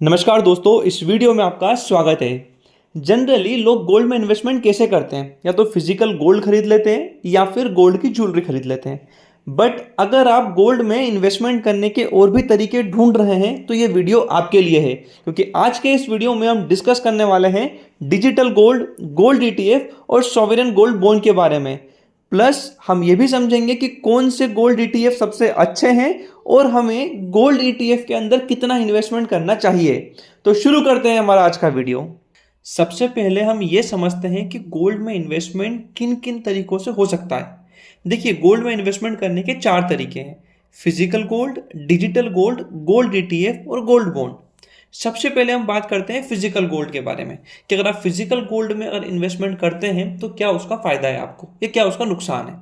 नमस्कार दोस्तों, इस वीडियो में आपका स्वागत है। जनरली लोग गोल्ड में इन्वेस्टमेंट कैसे करते हैं? या तो फिजिकल गोल्ड खरीद लेते हैं या फिर गोल्ड की ज्वेलरी खरीद लेते हैं। बट अगर आप गोल्ड में इन्वेस्टमेंट करने के और भी तरीके ढूंढ रहे हैं तो ये वीडियो आपके लिए है, क्योंकि आज के इस वीडियो में हम डिस्कस करने वाले हैं डिजिटल गोल्ड, गोल्ड ईटीएफ और सॉवरेन गोल्ड बॉन्ड के बारे में। प्लस हम ये भी समझेंगे कि कौन से गोल्ड ईटीएफ सबसे अच्छे हैं और हमें गोल्ड ईटीएफ के अंदर कितना इन्वेस्टमेंट करना चाहिए। तो शुरू करते हैं हमारा आज का वीडियो। सबसे पहले हम ये समझते हैं कि गोल्ड में इन्वेस्टमेंट किन किन तरीकों से हो सकता है। देखिए, गोल्ड में इन्वेस्टमेंट करने के 4 तरीके हैं: physical gold, digital gold, gold ETF और गोल्ड बॉन्ड। सबसे पहले हम बात करते हैं फिजिकल गोल्ड के बारे में कि अगर आप फिजिकल गोल्ड में अगर इन्वेस्टमेंट करते हैं तो क्या उसका फायदा है आपको या क्या उसका नुकसान है।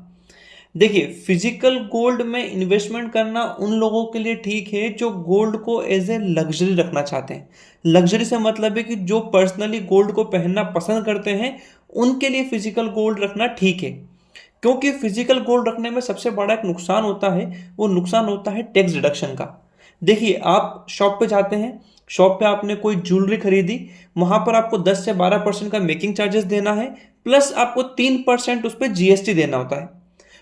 देखिए, फिजिकल गोल्ड में इन्वेस्टमेंट करना उन लोगों के लिए ठीक है जो गोल्ड को एज ए लग्जरी रखना चाहते हैं। लग्जरी से मतलब है कि जो पर्सनली गोल्ड को पहनना पसंद करते हैं उनके लिए फिजिकल गोल्ड रखना ठीक है। क्योंकि फिजिकल गोल्ड रखने में सबसे बड़ा एक नुकसान होता है, वो नुकसान होता है टैक्स डिडक्शन का। देखिए, आप शॉप पे जाते हैं, शॉप पे आपने कोई ज्वेलरी खरीदी, वहां पर आपको 10 से 12% का मेकिंग चार्जेस देना है, प्लस आपको 3% उस पर जीएसटी देना होता है।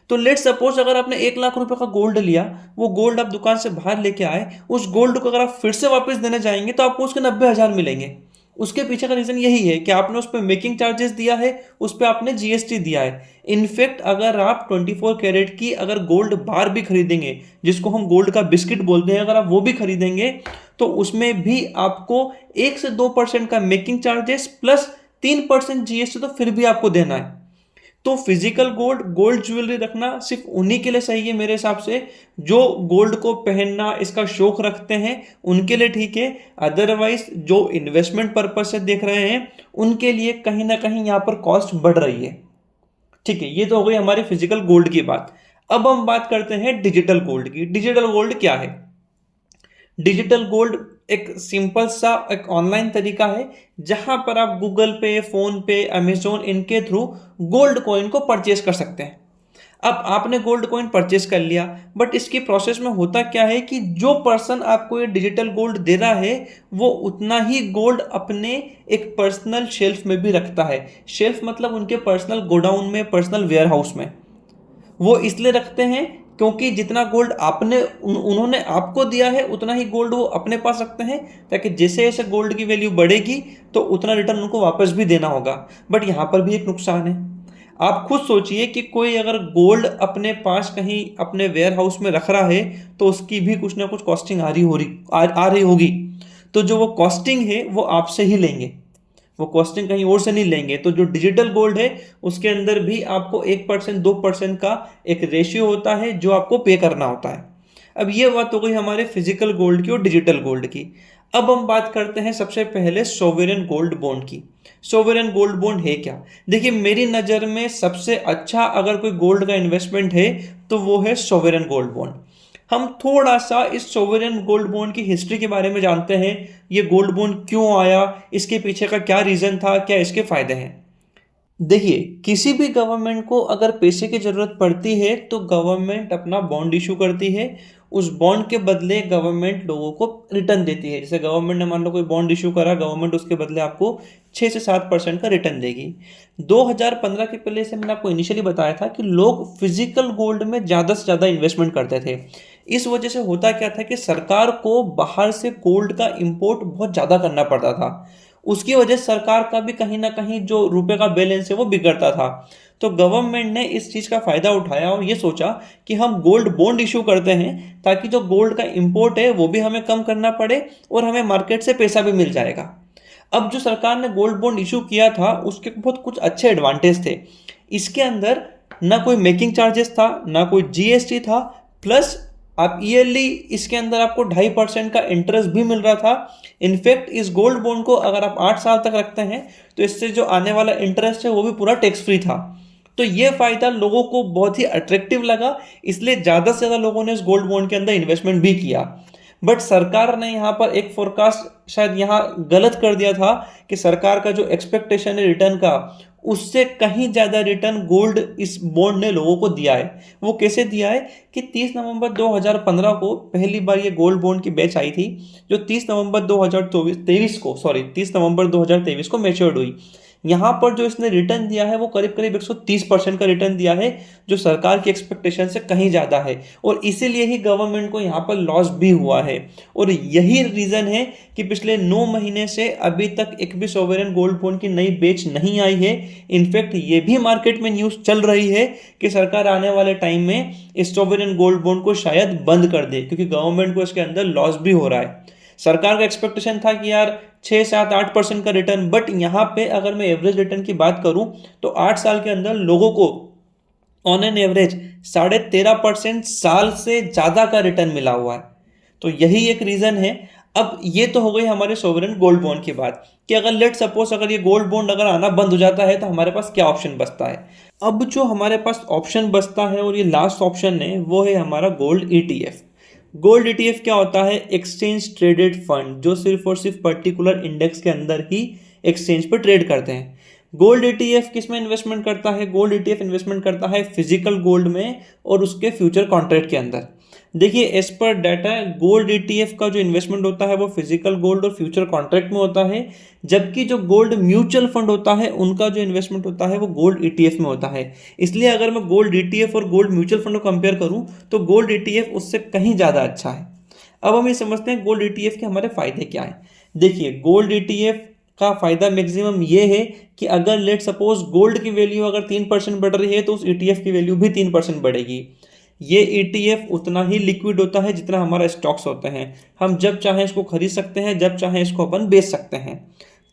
तो लेट सपोज अगर आपने 1 लाख रुपए का गोल्ड लिया, वो गोल्ड आप दुकान से बाहर लेके आए, उस गोल्ड को अगर आप फिर से वापस देने जाएंगे तो आपको उसके 90,000 मिलेंगे। उसके पीछे का रीजन यही है कि आपने उस पर मेकिंग चार्जेस दिया है, उस पर आपने जीएसटी दिया है। इनफैक्ट अगर आप 24 कैरेट की अगर गोल्ड बार भी खरीदेंगे, जिसको हम गोल्ड का बिस्किट बोलते हैं, अगर आप वो भी खरीदेंगे तो उसमें भी आपको 1 से 2% का मेकिंग चार्जेस प्लस 3% जीएसटी तो फिर भी आपको देना है। तो फिजिकल गोल्ड, गोल्ड ज्वेलरी रखना सिर्फ उन्हीं के लिए सही है मेरे हिसाब से जो गोल्ड को पहनना, इसका शौक रखते हैं, उनके लिए ठीक है। अदरवाइज जो इन्वेस्टमेंट पर्पज से देख रहे हैं उनके लिए कहीं ना कहीं यहाँ पर कॉस्ट बढ़ रही है। ठीक है, ये तो हो गई हमारी फिजिकल गोल्ड की बात। अब हम बात करते हैं डिजिटल गोल्ड की। डिजिटल गोल्ड क्या है? डिजिटल गोल्ड एक सिंपल सा एक ऑनलाइन तरीका है जहां पर आप गूगल पे, फोन पे, अमेजोन इनके थ्रू गोल्ड कॉइन को परचेज कर सकते हैं। अब आपने गोल्ड कॉइन परचेज कर लिया, बट इसकी प्रोसेस में होता क्या है कि जो पर्सन आपको ये डिजिटल गोल्ड दे रहा है वो उतना ही गोल्ड अपने एक पर्सनल शेल्फ में भी रखता है। शेल्फ मतलब उनके पर्सनल गोडाउन में, पर्सनल वेयर हाउस में। वो इसलिए रखते हैं क्योंकि जितना गोल्ड उन्होंने आपको दिया है उतना ही गोल्ड वो अपने पास रखते हैं, ताकि जैसे जैसे गोल्ड की वैल्यू बढ़ेगी तो उतना रिटर्न उनको वापस भी देना होगा। बट यहाँ पर भी एक नुकसान है। आप खुद सोचिए कि कोई अगर गोल्ड अपने पास कहीं अपने वेयर हाउस में रख रहा है तो उसकी भी कुछ ना कुछ कॉस्टिंग आ रही होगी। तो जो वो कॉस्टिंग है वो आपसे ही लेंगे, वो कॉस्टिंग कहीं और से नहीं लेंगे। तो जो डिजिटल गोल्ड है उसके अंदर भी आपको 1% 2% का एक रेशियो होता है जो आपको पे करना होता है। अब ये बात हो गई हमारे फिजिकल गोल्ड की और डिजिटल गोल्ड की। अब हम बात करते हैं सबसे पहले सोवरेन गोल्ड बॉन्ड की। सोवरेन गोल्ड बॉन्ड है क्या? देखिए, मेरी नज़र में सबसे अच्छा अगर कोई गोल्ड का इन्वेस्टमेंट है तो वो है सोवरेन गोल्ड बॉन्ड। हम थोड़ा सा इस सोवरेन गोल्ड बॉन्ड की हिस्ट्री के बारे में जानते हैं। ये गोल्ड बॉन्ड क्यों आया, इसके पीछे का क्या रीजन था, क्या इसके फायदे हैं। देखिए, किसी भी गवर्नमेंट को अगर पैसे की जरूरत पड़ती है तो गवर्नमेंट अपना बॉन्ड इशू करती है। उस बॉन्ड के बदले गवर्नमेंट लोगों को रिटर्न देती है। जैसे गवर्नमेंट ने मान लो कोई बॉन्ड इशू करा, गवर्नमेंट उसके बदले आपको 6 से 7% का रिटर्न देगी। 2015 के पहले से मैंने आपको इनिशियली बताया था कि लोग फिजिकल गोल्ड में ज़्यादा से ज़्यादा इन्वेस्टमेंट करते थे। इस वजह से होता क्या था कि सरकार को बाहर से गोल्ड का इंपोर्ट बहुत ज़्यादा करना पड़ता था। उसकी वजह से सरकार का भी कहीं ना कहीं जो रुपए का बैलेंस है वो बिगड़ता था। तो गवर्नमेंट ने इस चीज़ का फ़ायदा उठाया और ये सोचा कि हम गोल्ड बॉन्ड इशू करते हैं ताकि जो गोल्ड का इंपोर्ट है वो भी हमें कम करना पड़े और हमें मार्केट से पैसा भी मिल जाएगा। अब जो सरकार ने गोल्ड बॉन्ड इशू किया था उसके बहुत कुछ अच्छे एडवांटेज थे। इसके अंदर ना कोई मेकिंग चार्जेस था, ना कोई जीएसटी था, प्लस आप ईयरली इसके अंदर आपको 2.5% का इंटरेस्ट भी मिल रहा था। इनफैक्ट इस गोल्ड बॉन्ड को अगर आप 8 साल तक रखते हैं तो इससे जो आने वाला इंटरेस्ट है वो भी पूरा टैक्स फ्री था। तो ये फायदा लोगों को बहुत ही अट्रैक्टिव लगा, इसलिए ज़्यादा से ज़्यादा लोगों ने इस गोल्ड बॉन्ड के अंदर इन्वेस्टमेंट भी किया। बट सरकार ने यहाँ पर एक फोरकास्ट शायद यहाँ गलत कर दिया था कि सरकार का जो एक्सपेक्टेशन है रिटर्न का उससे कहीं ज़्यादा रिटर्न गोल्ड इस बॉन्ड ने लोगों को दिया है। वो कैसे दिया है कि 30 नवंबर 2015 को पहली बार ये गोल्ड बॉन्ड की बैच आई थी, जो 30 नवंबर 2023 को मैच्योर्ड हुई। यहाँ पर जो इसने रिटर्न दिया है वो करीब करीब 130% का रिटर्न दिया है, जो सरकार की एक्सपेक्टेशन से कहीं ज़्यादा है, और इसीलिए ही गवर्नमेंट को यहाँ पर लॉस भी हुआ है। और यही रीज़न है कि पिछले 9 महीने से अभी तक एक भी सॉवरेन गोल्ड बॉन्ड की नई बैच नहीं आई है। इनफैक्ट ये भी मार्केट में न्यूज़ चल रही है कि सरकार आने वाले टाइम में इस सॉवरेन गोल्ड बॉन्ड को शायद बंद कर दे, क्योंकि गवर्नमेंट को इसके अंदर लॉस भी हो रहा है। सरकार का एक्सपेक्टेशन था कि यार 6-7-8% का रिटर्न, बट यहाँ पे अगर मैं एवरेज रिटर्न की बात करूं तो 8 साल के अंदर लोगों को ऑन एन एवरेज 13.5% साल से ज़्यादा का रिटर्न मिला हुआ है। तो यही एक रीज़न है। अब ये तो हो गई हमारे सोवरेन गोल्ड बॉन्ड की बात कि अगर लेट सपोज अगर ये गोल्ड बॉन्ड अगर आना बंद हो जाता है तो हमारे पास क्या ऑप्शन बचता है। अब जो हमारे पास ऑप्शन बचता है और ये लास्ट ऑप्शन है वो है हमारा गोल्ड ईटीएफ। गोल्ड ईटीएफ क्या होता है? एक्सचेंज ट्रेडेड फंड, जो सिर्फ और सिर्फ पर्टिकुलर इंडेक्स के अंदर ही एक्सचेंज पर ट्रेड करते हैं। गोल्ड ईटीएफ किस में इन्वेस्टमेंट करता है? गोल्ड ईटीएफ इन्वेस्टमेंट करता है फिजिकल गोल्ड में और उसके फ्यूचर कॉन्ट्रैक्ट के अंदर। देखिए, as per data gold ETF का जो इन्वेस्टमेंट होता है वो फिजिकल गोल्ड और फ्यूचर कॉन्ट्रैक्ट में होता है, जबकि जो गोल्ड म्यूचुअल फंड होता है उनका जो इन्वेस्टमेंट होता है वो गोल्ड ईटीएफ में होता है। इसलिए अगर मैं गोल्ड ईटीएफ और गोल्ड म्यूचुअल फंड को कंपेयर करूं तो गोल्ड ईटीएफ उससे कहीं ज़्यादा अच्छा है। अब हम ये समझते हैं गोल्ड ईटीएफ के हमारे फायदे क्या हैं। देखिए, गोल्ड ईटीएफ का फायदा मैक्सिमम ये है कि अगर लेट सपोज गोल्ड की वैल्यू अगर 3% बढ़ रही है तो उस ईटीएफ की वैल्यू भी 3% बढ़ेगी। ये ईटीएफ उतना ही लिक्विड होता है जितना हमारा स्टॉक्स होते हैं। हम जब चाहें इसको खरीद सकते हैं, जब चाहें इसको अपन बेच सकते हैं।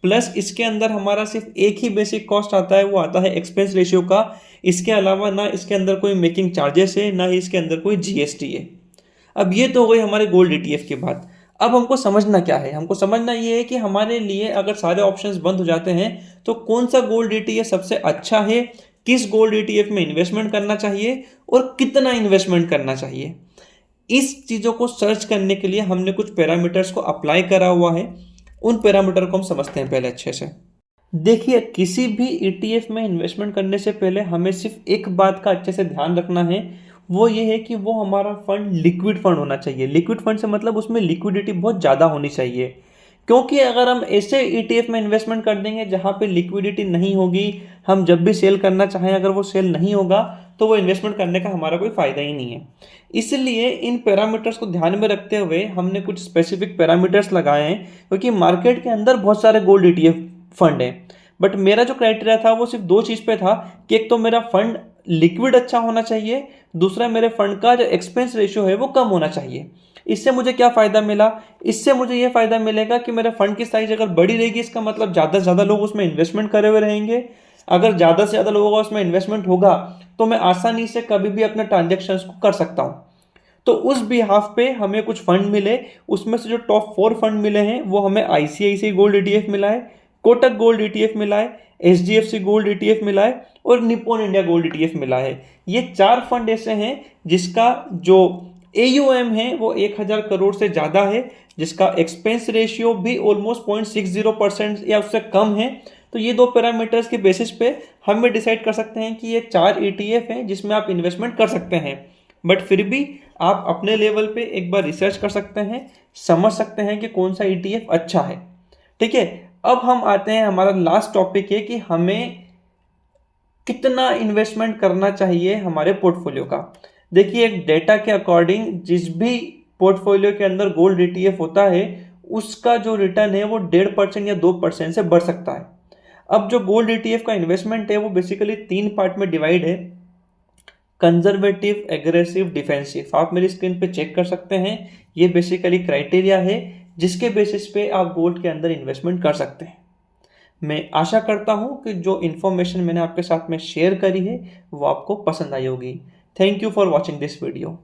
प्लस इसके अंदर हमारा सिर्फ एक ही बेसिक कॉस्ट आता है, वो आता है एक्सपेंस रेशियो का। इसके अलावा ना इसके अंदर कोई मेकिंग चार्जेस है, ना ही इसके अंदर कोई जीएसटी है। अब ये तो हो गई हमारे गोल्ड ईटीएफ की बात। अब हमको समझना क्या है? हमको समझना ये है कि हमारे लिए अगर सारे ऑप्शंस बंद हो जाते हैं तो कौन सा गोल्ड ईटीएफ सबसे अच्छा है, किस गोल्ड ईटीएफ में इन्वेस्टमेंट करना चाहिए और कितना इन्वेस्टमेंट करना चाहिए। इस चीज़ों को सर्च करने के लिए हमने कुछ पैरामीटर्स को अप्लाई करा हुआ है। उन पैरामीटर को हम समझते हैं पहले अच्छे से। देखिए, किसी भी ईटीएफ में इन्वेस्टमेंट करने से पहले हमें सिर्फ एक बात का अच्छे से ध्यान रखना है, वो ये है कि वो हमारा फंड लिक्विड फंड होना चाहिए। लिक्विड फंड से मतलब उसमें लिक्विडिटी बहुत ज़्यादा होनी चाहिए, क्योंकि अगर हम ऐसे ईटीएफ में इन्वेस्टमेंट कर देंगे जहाँ पे लिक्विडिटी नहीं होगी, हम जब भी सेल करना चाहें अगर वो सेल नहीं होगा तो वो इन्वेस्टमेंट करने का हमारा कोई फ़ायदा ही नहीं है। इसलिए इन पैरामीटर्स को ध्यान में रखते हुए हमने कुछ स्पेसिफिक पैरामीटर्स लगाए हैं, क्योंकि मार्केट के अंदर बहुत सारे गोल्ड ईटीएफ फंड हैं। बट मेरा जो क्राइटेरिया था वो सिर्फ 2 चीज़ पे था कि एक तो मेरा फंड लिक्विड अच्छा होना चाहिए, दूसरा मेरे फंड का जो एक्सपेंस रेशियो है वो कम होना चाहिए। इससे मुझे क्या फ़ायदा मिला? इससे मुझे ये फ़ायदा मिलेगा कि मेरे फंड की साइज अगर बड़ी रहेगी, इसका मतलब ज़्यादा से ज़्यादा लोग उसमें इन्वेस्टमेंट करे हुए रहेंगे। अगर ज़्यादा से ज़्यादा लोगों का उसमें इन्वेस्टमेंट होगा तो मैं आसानी से कभी भी अपने ट्रांजेक्शन्स को कर सकता हूँ। तो उस बिहाफ पे हमें कुछ फंड मिले, उसमें से जो टॉप 4 फंड मिले हैं वो हमें आईसीआईसीआई गोल्ड ईटीएफ मिला है, कोटक गोल्ड ईटीएफ मिला है, एचडीएफसी गोल्ड ईटीएफ मिला है और निप्पॉन इंडिया गोल्ड ईटीएफ मिला है। ये 4 फंड ऐसे हैं जिसका जो AUM है वो 1000 करोड़ से ज़्यादा है, जिसका एक्सपेंस रेशियो भी ऑलमोस्ट 0.60% या उससे कम है। तो ये 2 पैरामीटर्स के बेसिस पे हम भी डिसाइड कर सकते हैं कि ये 4 ETF हैं जिसमें आप इन्वेस्टमेंट कर सकते हैं। बट फिर भी आप अपने लेवल पे एक बार रिसर्च कर सकते हैं, समझ सकते हैं कि कौन सा ETF अच्छा है। ठीक है, अब हम आते हैं, हमारा लास्ट टॉपिक है कि हमें कितना इन्वेस्टमेंट करना चाहिए हमारे पोर्टफोलियो का। देखिए, एक डेटा के अकॉर्डिंग जिस भी पोर्टफोलियो के अंदर गोल्ड ETF होता है उसका जो रिटर्न है वो 1.5% या 2% से बढ़ सकता है। अब जो गोल्ड ETF का इन्वेस्टमेंट है वो बेसिकली 3 पार्ट में डिवाइड है: कंजर्वेटिव, एग्रेसिव, डिफेंसिव। आप मेरी स्क्रीन पे चेक कर सकते हैं। ये बेसिकली क्राइटेरिया है जिसके बेसिस पे आप गोल्ड के अंदर इन्वेस्टमेंट कर सकते हैं। मैं आशा करता हूँ कि जो इन्फॉर्मेशन मैंने आपके साथ में शेयर करी है वो आपको पसंद आई होगी। Thank you for watching this video.